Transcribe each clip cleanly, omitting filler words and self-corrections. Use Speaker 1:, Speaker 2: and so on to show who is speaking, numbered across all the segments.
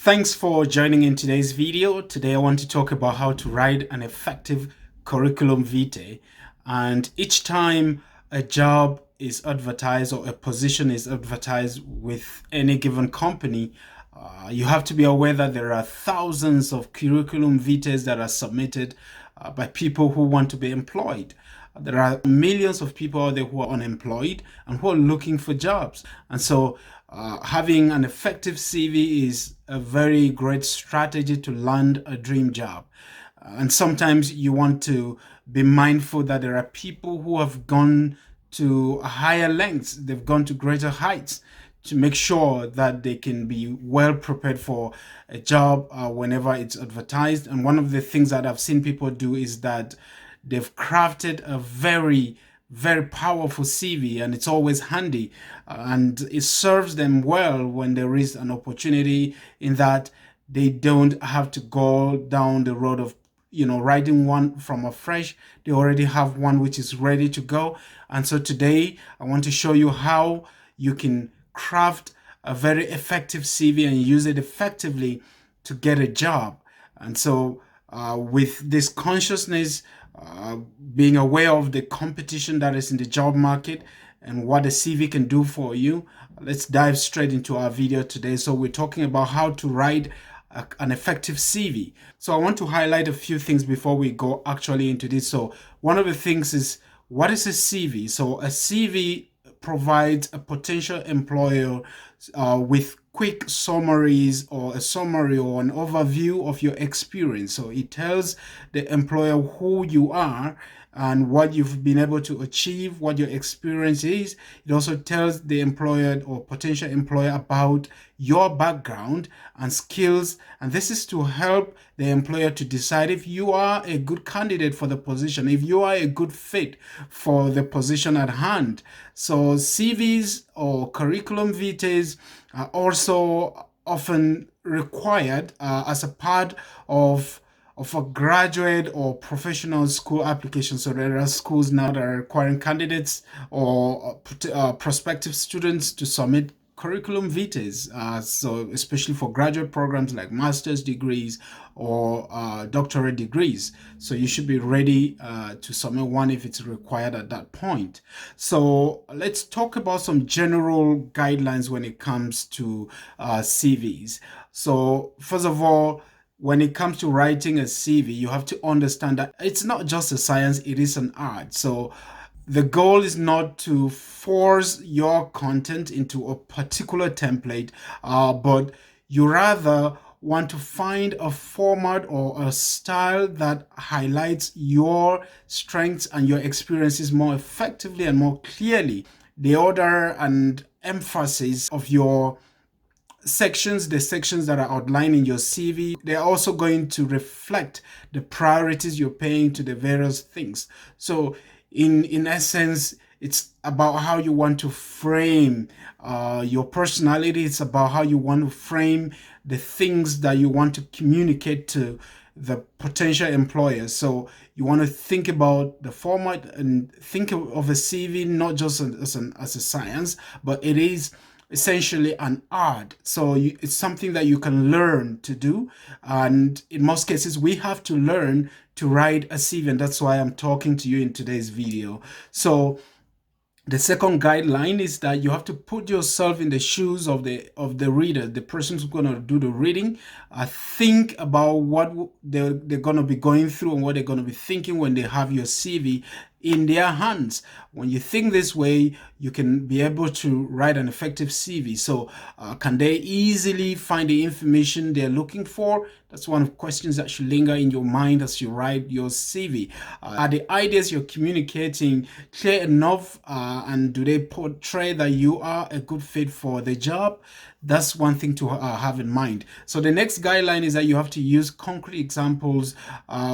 Speaker 1: Thanks for joining in today's video. Today I want to talk about how to write an effective curriculum vitae. And each time a job is advertised or a position is advertised with any given company, you have to be aware that there are thousands of curriculum vitae that are submitted by people who want to be employed. There are millions of people out there who are unemployed and who are looking for jobs. And so having an effective CV is a very great strategy to land a dream job. And sometimes you want to be mindful that there are people who have gone to higher lengths, they've gone to greater heights to make sure that they can be well prepared for a job whenever it's advertised. And one of the things that I've seen people do is that they've crafted a very powerful CV, and it's always handy and it serves them well when there is an opportunity, in that they don't have to go down the road of writing one from afresh. They already have one which is ready to go. And so today I want to show you how you can craft a very effective CV and use it effectively to get a job. And so with this consciousness, being aware of the competition that is in the job market and what a CV can do for you, let's dive straight into our video today. So we're talking about how to write an effective CV. So I want to highlight a few things before we go actually into this. So one of the things is, what is a CV? So a CV provides a potential employer with quick summaries, or a summary or an overview of your experience. So it tells the employer who you are and what you've been able to achieve, what your experience is. It also tells the employer or potential employer about your background and skills. And this is to help the employer to decide if you are a good candidate for the position, if you are a good fit for the position at hand. So CVs or curriculum vitae are also often required as a part of a graduate or professional school application. So there are schools now that are requiring candidates or prospective students to submit curriculum vitae. So especially for graduate programs like master's degrees or doctorate degrees. So you should be ready to submit one if it's required at that point. So let's talk about some general guidelines when it comes to CVs. So first of all, when it comes to writing a CV, you have to understand that it's not just a science, it is an art. So the goal is not to force your content into a particular template, but you rather want to find a format or a style that highlights your strengths and your experiences more effectively and more clearly. The order and emphasis of your sections, the sections that are outlined in your CV, they're also going to reflect the priorities you're paying to the various things. So in essence, it's about how you want to frame your personality. It's about how you want to frame the things that you want to communicate to the potential employer. So you want to think about the format and think of a CV not just as a science, but it is essentially an art. So it's something that you can learn to do. And in most cases, we have to learn to write a CV. And that's why I'm talking to you in today's video. So the second guideline is that you have to put yourself in the shoes of the reader, the person who's going to do the reading. Think about what they're going to be going through and what they're going to be thinking when they have your CV in their hands. When you think this way, you can be able to write an effective CV. So can they easily find the information they're looking for? That's one of the questions that should linger in your mind as you write your CV. Are the ideas you're communicating clear enough, and do they portray that you are a good fit for the job? That's one thing to have in mind. So the next guideline is that you have to use concrete examples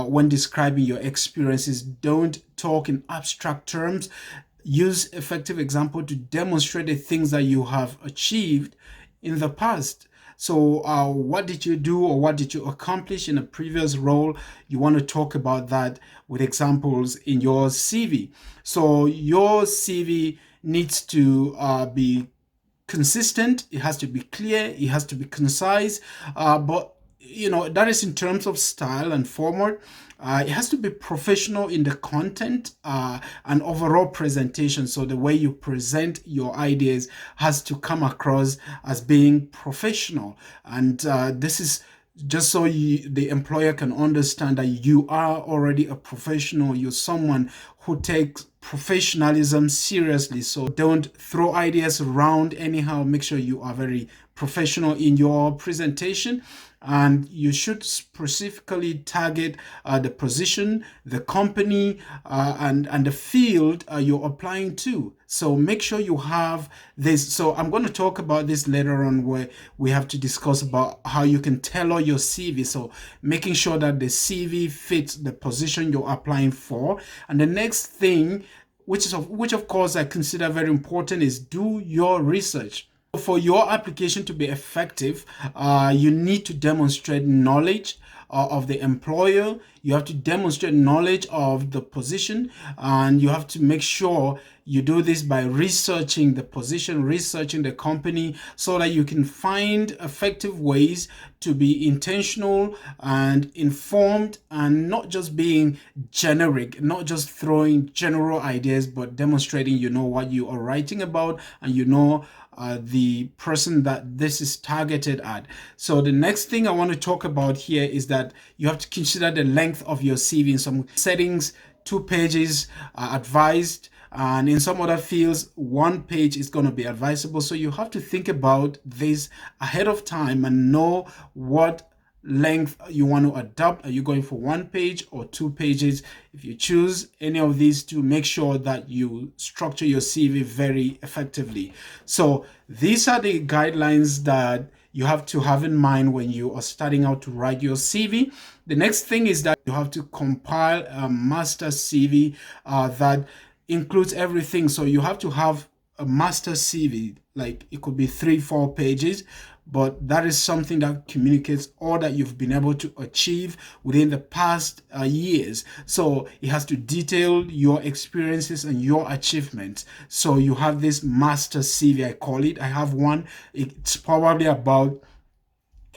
Speaker 1: when describing your experiences. Don't talk in abstract terms. Use effective example to demonstrate the things that you have achieved in the past. So what did you do, or what did you accomplish in a previous role? You want to talk about that with examples in your CV. So your CV needs to be consistent, it has to be clear, it has to be concise, but that is in terms of style and format. It has to be professional in the content and overall presentation. So the way you present your ideas has to come across as being professional. And this is just so the employer can understand that you are already a professional. You're someone who takes professionalism seriously. So don't throw ideas around anyhow. Make sure you are very professional in your presentation, and you should specifically target the position, the company, and the field you're applying to. So make sure you have this. So I'm going to talk about this later on, where we have to discuss about how you can tailor your CV. So making sure that the CV fits the position you're applying for. And the next thing, which of course I consider very important, is do your research. For your application to be effective, you need to demonstrate knowledge of the employer. You have to demonstrate knowledge of the position, and you have to make sure you do this by researching the position, researching the company, so that you can find effective ways to be intentional and informed, and not just being generic, not just throwing general ideas, but demonstrating you know what you are writing about, and the person that this is targeted at. So the next thing I want to talk about here is that you have to consider the length of your CV. In some settings, 2 pages are advised, and in some other fields, 1 page is going to be advisable. So you have to think about this ahead of time and know what length you want to adopt. Are you going for 1 page or 2 pages? If you choose any of these two, make sure that you structure your CV very effectively. So these are the guidelines that you have to have in mind when you are starting out to write your CV. The next thing is that you have to compile a master CV that includes everything. So you have to have a master CV, like it could be 3-4 pages, but that is something that communicates all that you've been able to achieve within the past years. So it has to detail your experiences and your achievements. So you have this master CV, I call it. I have one. It's probably about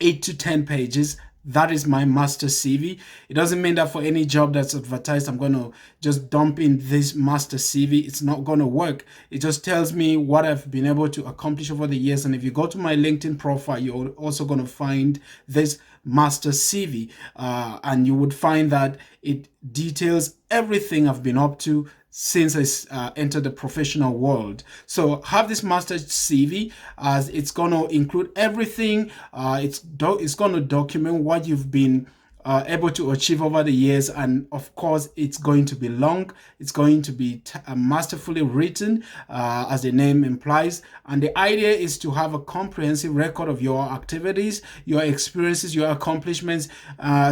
Speaker 1: 8 to 10 pages. That is my master CV. It doesn't mean that for any job that's advertised, I'm going to just dump in this master CV. It's not going to work. It just tells me what I've been able to accomplish over the years. And if you go to my LinkedIn profile, you're also going to find this master CV. And you would find that it details everything I've been up to since I entered the professional world. So have this master CV, as it's going to include everything. It's going to document what you've been able to achieve over the years, and of course it's going to be long. It's going to be masterfully written, as the name implies, and the idea is to have a comprehensive record of your activities, your experiences, your accomplishments,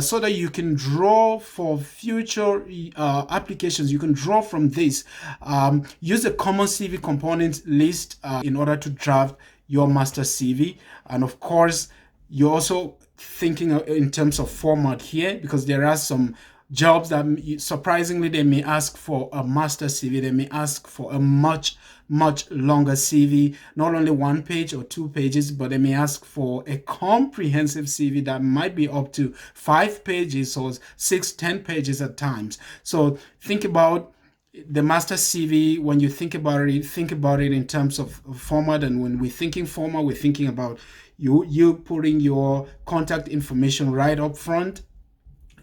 Speaker 1: so that you can draw for future applications. You can draw from this. Use a common CV component list in order to draft your master CV. And of course, you also thinking in terms of format here, because there are some jobs that surprisingly they may ask for a master CV. They may ask for a much longer CV, not only 1 page or 2 pages, but they may ask for a comprehensive CV that might be up to 5 pages or 6-10 pages at times. So think about the master CV. When you think about it in terms of format. And when we're thinking format, we're thinking about you putting your contact information right up front,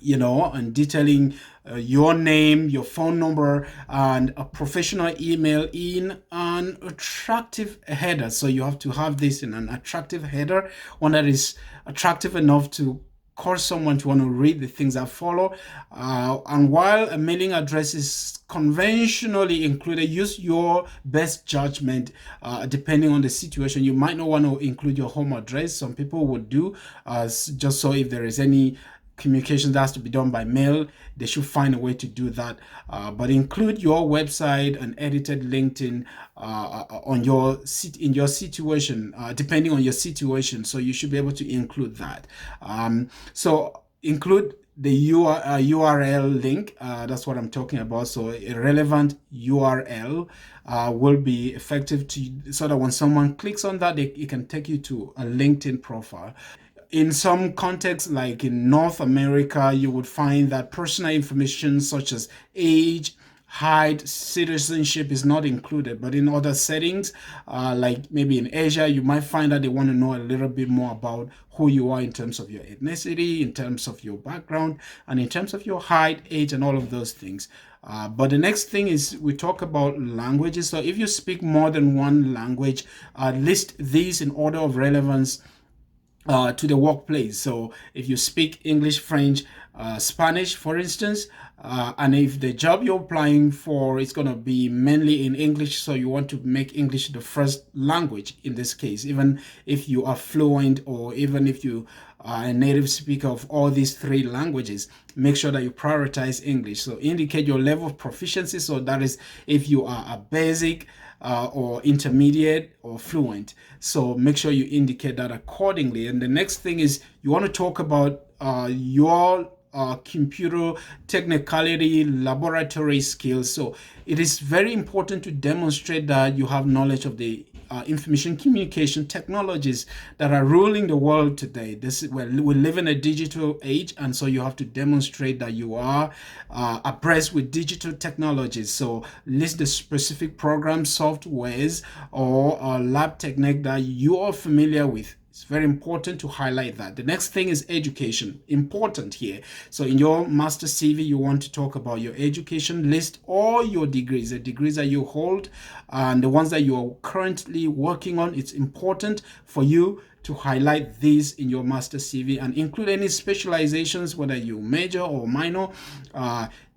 Speaker 1: and detailing your name, your phone number, and a professional email in an attractive header. So you have to have this in an attractive header, one that is attractive enough to cause someone to want to read the things that follow. And while a mailing address is conventionally included, use your best judgment depending on the situation. You might not want to include your home address. Some people would do, just so if there is any communication that has to be done by mail, they should find a way to do that. But include your website and edited LinkedIn in your situation, depending on your situation. So you should be able to include that. So include the URL link. That's what I'm talking about. So a relevant URL will be effective so that when someone clicks on that, it can take you to a LinkedIn profile. In some contexts, like in North America, you would find that personal information such as age, height, citizenship is not included. But in other settings, like maybe in Asia, you might find that they want to know a little bit more about who you are in terms of your ethnicity, in terms of your background, and in terms of your height, age, and all of those things. But the next thing is we talk about languages. So if you speak more than one language, list these in order of relevance to the workplace. So if you speak English, French, Spanish, for instance, and if the job you're applying for is going to be mainly in English, so you want to make English the first language in this case, even if you are fluent or even if you are a native speaker of all these three languages, make sure that you prioritize English. So indicate your level of proficiency. So that is if you are a basic, or intermediate or fluent. So make sure you indicate that accordingly. And the next thing is you want to talk about your computer technicality laboratory skills. So it is very important to demonstrate that you have knowledge of the information communication technologies that are ruling the world today. We live in a digital age, and so you have to demonstrate that you are abreast with digital technologies. So list the specific programs, softwares, or lab technique that you are familiar with. It's very important to highlight that. The next thing is education, important here. So in your master CV, you want to talk about your education, list all your degrees, the degrees that you hold and the ones that you are currently working on. It's important for you to highlight these in your master CV and include any specializations, whether you major or minor,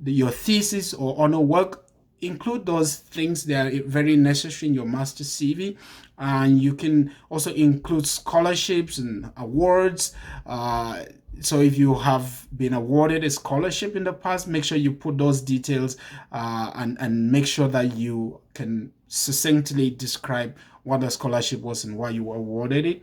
Speaker 1: your thesis or honor work. Include those things that are very necessary in your master CV. And you can also include scholarships and awards. So if you have been awarded a scholarship in the past, make sure you put those details and make sure that you can succinctly describe what the scholarship was and why you were awarded it.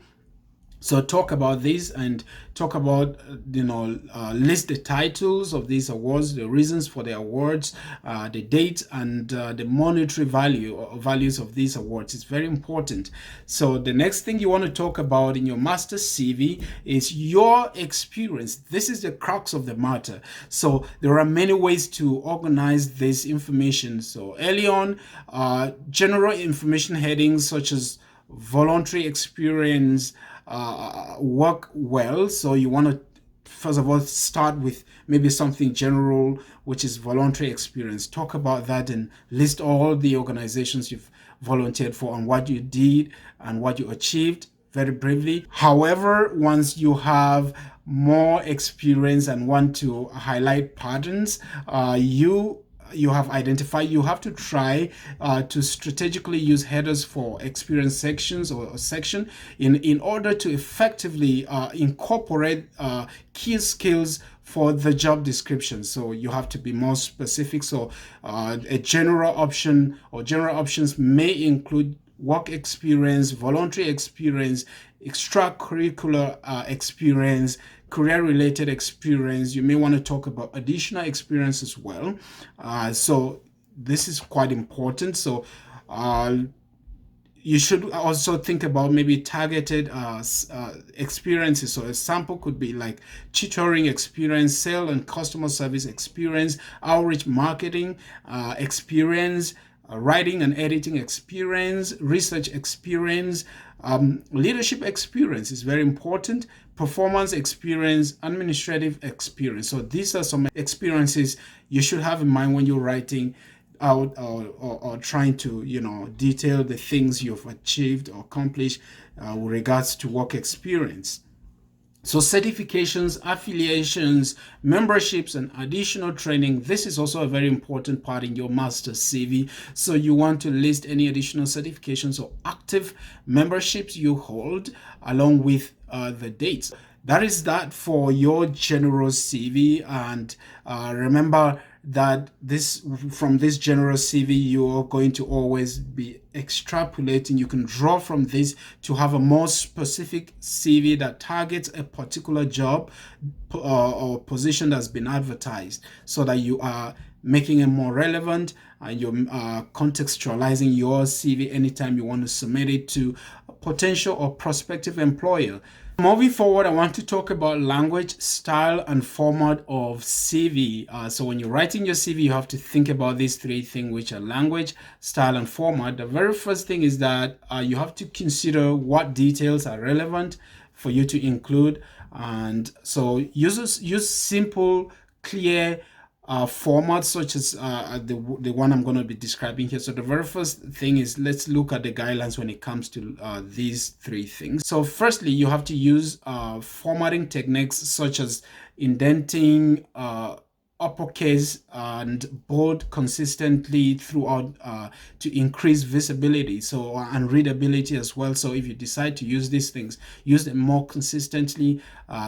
Speaker 1: So talk about this and talk about, list the titles of these awards, the reasons for the awards, the dates, and the monetary value or values of these awards. It's very important. So the next thing you want to talk about in your master's CV is your experience. This is the crux of the matter. So there are many ways to organize this information. So early on, general information headings such as voluntary experience, work well. So you want to first of all start with maybe something general, which is voluntary experience. Talk about that and list all the organizations you've volunteered for and what you did and what you achieved very briefly. However, once you have more experience and want to highlight patterns, you have identified, you have to try to strategically use headers for experience sections or section in order to effectively incorporate key skills for the job description. So you have to be more specific. So a general option or general options may include work experience, voluntary experience, extracurricular experience, career-related experience. You may want to talk about additional experience as well. So this is quite important. So you should also think about maybe targeted experiences. So a sample could be like tutoring experience, sale and customer service experience, outreach marketing experience, writing and editing experience, research experience, leadership experience is very important, performance experience, administrative experience. So these are some experiences you should have in mind when you're writing out or trying to detail the things you've achieved or accomplished with regards to work experience. So certifications, affiliations, memberships, and additional training. This is also a very important part in your master's CV. So you want to list any additional certifications or active memberships you hold along with the dates. That is that for your general CV. And remember, that from this general CV, you're going to always be extrapolating. You can draw from this to have a more specific CV that targets a particular job or position that's been advertised, so that you are making it more relevant, and you're contextualizing your CV anytime you want to submit it to a potential or prospective employer. Moving forward, I want to talk about language, style, and format of CV. So when you're writing your CV, you have to think about these three things, which are language, style, and format. The very first thing is that you have to consider what details are relevant for you to include. And so use simple, clear formats, such as the one I'm going to be describing here. So the very first thing is, let's look at the guidelines when it comes to these three things. So firstly, you have to use formatting techniques such as indenting, uppercase, and bold consistently throughout to increase visibility, so and readability as well. So if you decide to use these things, use them more consistently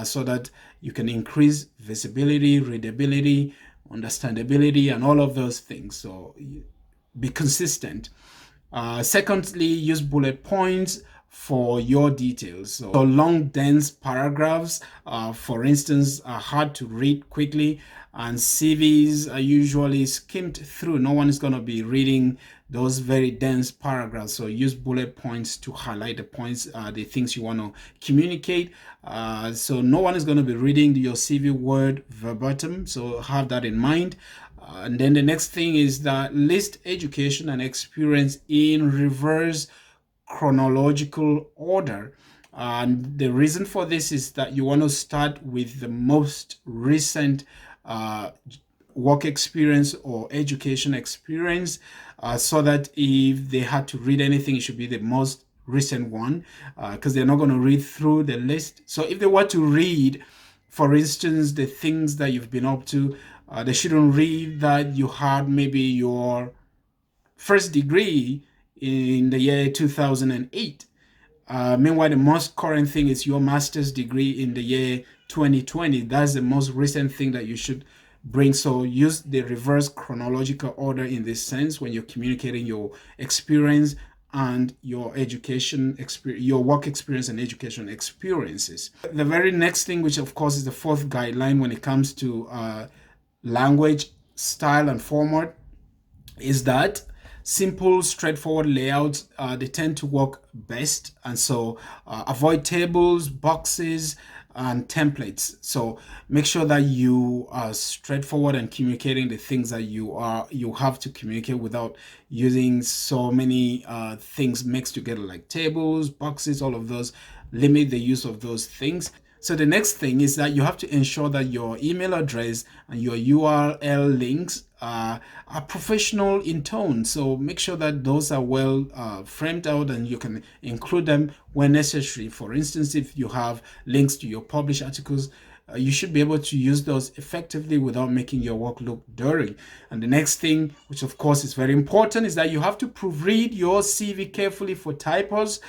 Speaker 1: so that you can increase visibility, readability, understandability, and all of those things. So be consistent. Secondly, use bullet points for your details. So long, dense paragraphs, for instance, are hard to read quickly, and CVs are usually skimmed through. No one is going to be reading those very dense paragraphs. So use bullet points to highlight the points, the things you want to communicate. So no one is going to be reading your CV word verbatim. So have that in mind. And then the next thing is that list education and experience in reverse chronological order. And the reason for this is that you want to start with the most recent work experience or education experience, so that if they had to read anything, it should be the most recent one, because they're not going to read through the list. So if they were to read, for instance, the things that you've been up to, they shouldn't read that you had maybe your first degree in the year 2008. Meanwhile, the most current thing is your master's degree in the year 2020. That's the most recent thing that you should bring. So use the reverse chronological order in this sense when you're communicating your experience and your education experience, your work experience and education experiences. The very next thing, which of course is the fourth guideline when it comes to language, style, and format, is that simple, straightforward layouts, they tend to work best. And so avoid tables, boxes, and templates. So make sure that you are straightforward and communicating the things that you have to communicate, without using so many things mixed together, like tables, boxes, all of those. Limit the use of those things. So the next thing is that you have to ensure that your email address and your URL links are professional in tone. So make sure that those are well framed out, and you can include them when necessary. For instance, if you have links to your published articles, you should be able to use those effectively without making your work look dirty. And the next thing, which of course is very important, is that you have to proofread your CV carefully for typos,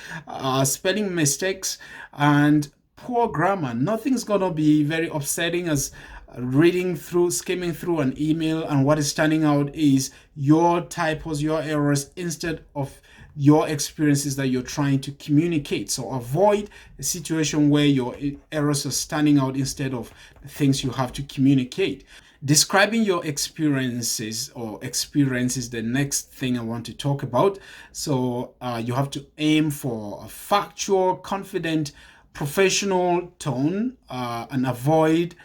Speaker 1: spelling mistakes, and poor grammar. Nothing's gonna be very upsetting as skimming through an email, and what is standing out is your typos, your errors, instead of your experiences that you're trying to communicate. So avoid a situation where your errors are standing out instead of the things you have to communicate. Describing your experiences is the next thing I want to talk about. So you have to aim for a factual, confident, professional tone, and avoid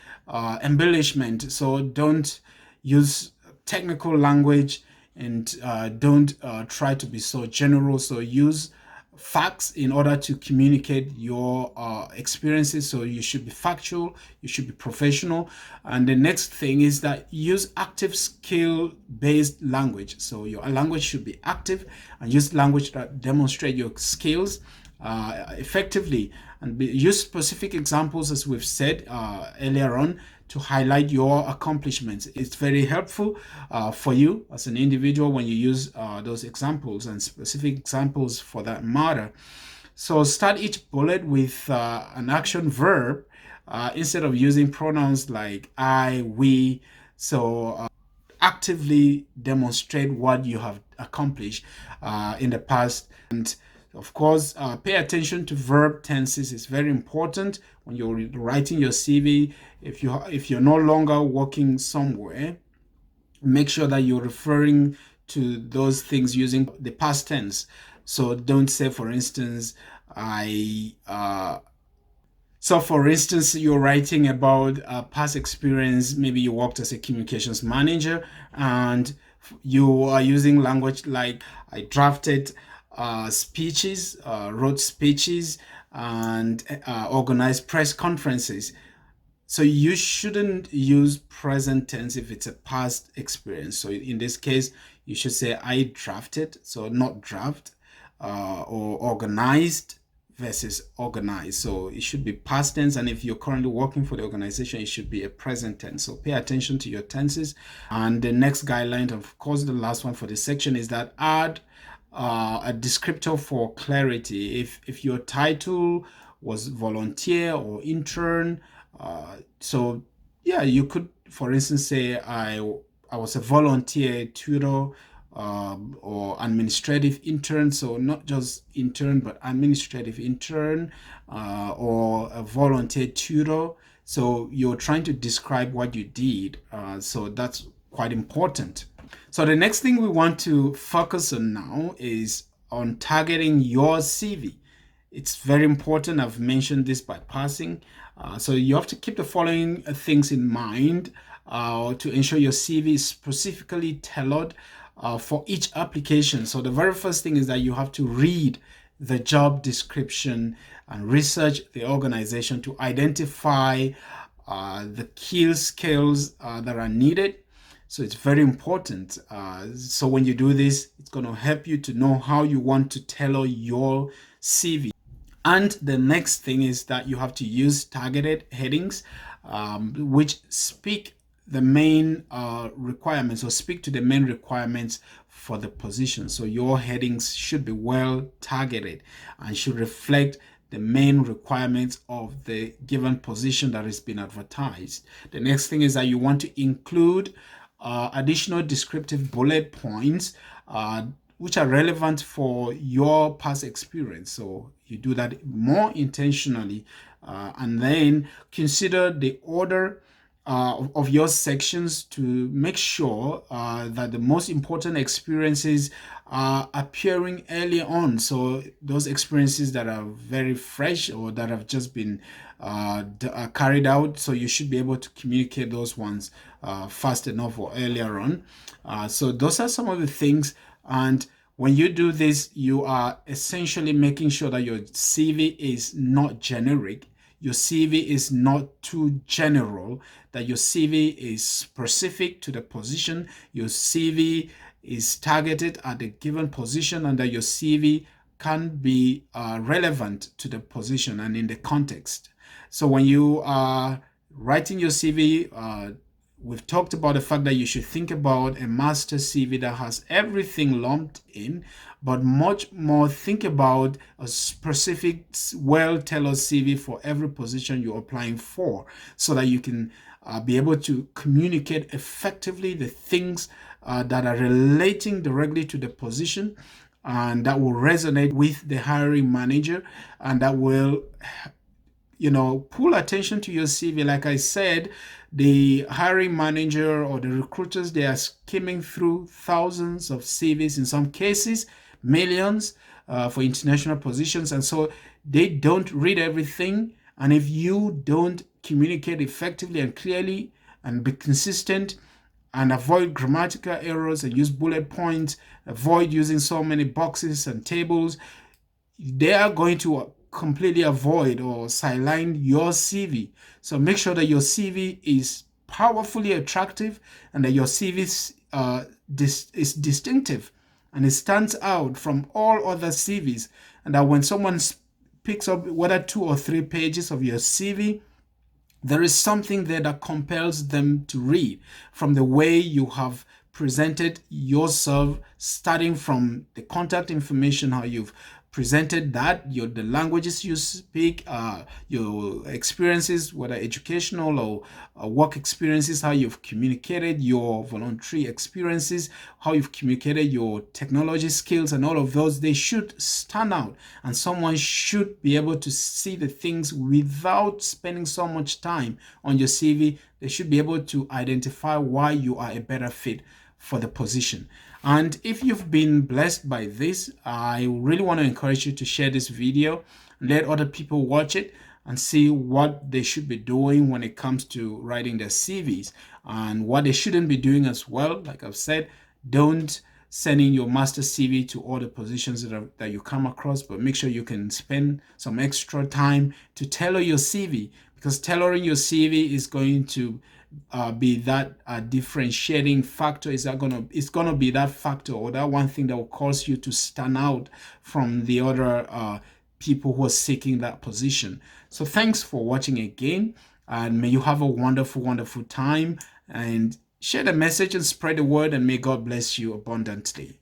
Speaker 1: embellishment. So don't use technical language, and don't try to be so general. So use facts in order to communicate your experiences. So you should be factual, you should be professional. And the next thing is that use active skill based language. So your language should be active, and use language that demonstrate your skills effectively, and use specific examples, as we've said earlier on, to highlight your accomplishments. It's very helpful for you as an individual when you use those examples, and specific examples for that matter. So start each bullet with an action verb instead of using pronouns like I, we. So actively demonstrate what you have accomplished in the past. And of course, pay attention to verb tenses. It's very important when you're writing your CV. If you're no longer working somewhere, make sure that you're referring to those things using the past tense. So don't say, for instance, for instance, you're writing about a past experience. Maybe you worked as a communications manager and you are using language like I drafted speeches, wrote speeches, and organized press conferences. So you shouldn't use present tense if it's a past experience. So in this case, you should say I drafted, so not draft, or organized versus organized. So it should be past tense. And if you're currently working for the organization, it should be a present tense. So pay attention to your tenses. And the next guideline, of course, the last one for this section is that add a descriptor for clarity. If your title was volunteer or intern, so yeah, you could, for instance, say I was a volunteer tutor or administrative intern. So not just intern, but administrative intern or a volunteer tutor. So you're trying to describe what you did. So that's quite important. So the next thing we want to focus on now is on targeting your CV. It's very important. I've mentioned this by passing. So you have to keep the following things in mind to ensure your CV is specifically tailored for each application. So the very first thing is that you have to read the job description and research the organization to identify the key skills that are needed. So it's very important. So when you do this, it's going to help you to know how you want to tailor your CV. And the next thing is that you have to use targeted headings, which speak the main requirements or speak to the main requirements for the position. So your headings should be well targeted and should reflect the main requirements of the given position that has been advertised. The next thing is that you want to include additional descriptive bullet points which are relevant for your past experience. So you do that more intentionally, and then consider the order of your sections to make sure that the most important experiences are appearing early on. So those experiences that are very fresh or that have just been carried out, so you should be able to communicate those ones fast enough or earlier on. So those are some of the things. And when you do this, you are essentially making sure that your CV is not generic. Your CV is not too general, that your CV is specific to the position, your CV is targeted at a given position, and that your CV can be relevant to the position and in the context. So when you are writing your CV, we've talked about the fact that you should think about a master CV that has everything lumped in, but much more think about a specific, well-tailored CV for every position you're applying for, so that you can be able to communicate effectively the things that are relating directly to the position and that will resonate with the hiring manager, and that will pull attention to your CV. Like I said, the hiring manager or the recruiters, they are skimming through thousands of CVs, in some cases millions, for international positions, and so they don't read everything. And if you don't communicate effectively and clearly and be consistent and avoid grammatical errors and use bullet points, avoid using so many boxes and tables, they are going to completely avoid or sideline your CV. So make sure that your CV is powerfully attractive and that your CV is distinctive and it stands out from all other CVs, and that when someone picks up whether 2 or 3 pages of your CV, there is something there that compels them to read from the way you have presented yourself, starting from the contact information, how you've presented that the languages you speak, your experiences, whether educational or work experiences, how you've communicated, your voluntary experiences, how you've communicated your technology skills, and all of those, they should stand out, and someone should be able to see the things without spending so much time on your CV. They should be able to identify why you are a better fit for the position. And if you've been blessed by this, I really want to encourage you to share this video, let other people watch it and see what they should be doing when it comes to writing their CVs, and what they shouldn't be doing as well. Like I've said, don't send in your master CV to all the positions that you come across, but make sure you can spend some extra time to tailor your CV, because tailoring your CV is going to be that differentiating factor. It's gonna be that factor, or that one thing that will cause you to stand out from the other people who are seeking that position. So thanks for watching again, and may you have a wonderful time, and share the message and spread the word, and may God bless you abundantly.